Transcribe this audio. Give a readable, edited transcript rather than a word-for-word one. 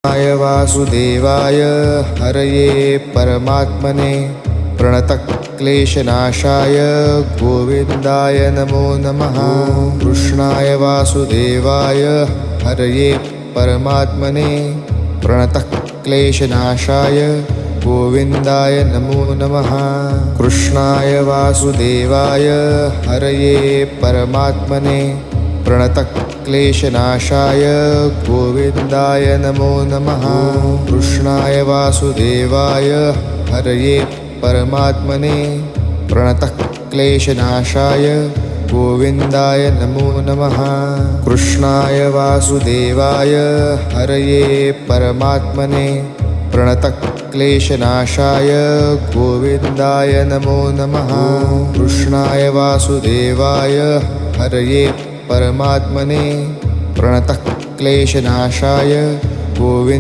कृष्णाय वासुदेवाय हरये परमात्मने प्रणतक्लेशनाशाय गोविन्दाय नमो नमः। कृष्णाय वासुदेवाय हरये परमात्मने प्रणतक्लेशनाशाय गोविन्दाय नमो नमः। कृष्णाय वासुदेवाय हरये परमात्मने प्रणतक्लेशनाशाय गोविन्दाय नमो नमः। कृष्णाय वासुदेवाय हरये परमात्मने प्रणतक्लेशनाशाय गोविन्दाय नमो नमः। कृष्णाय वासुदेवाय हरये परमात्मने प्रणतक्लेशनाशाय गोविन्दाय नमो नमः। कृष्णाय वासुदेवाय हरये परमात्मने प्रणतक्लेशनाशाय गोविन्दाय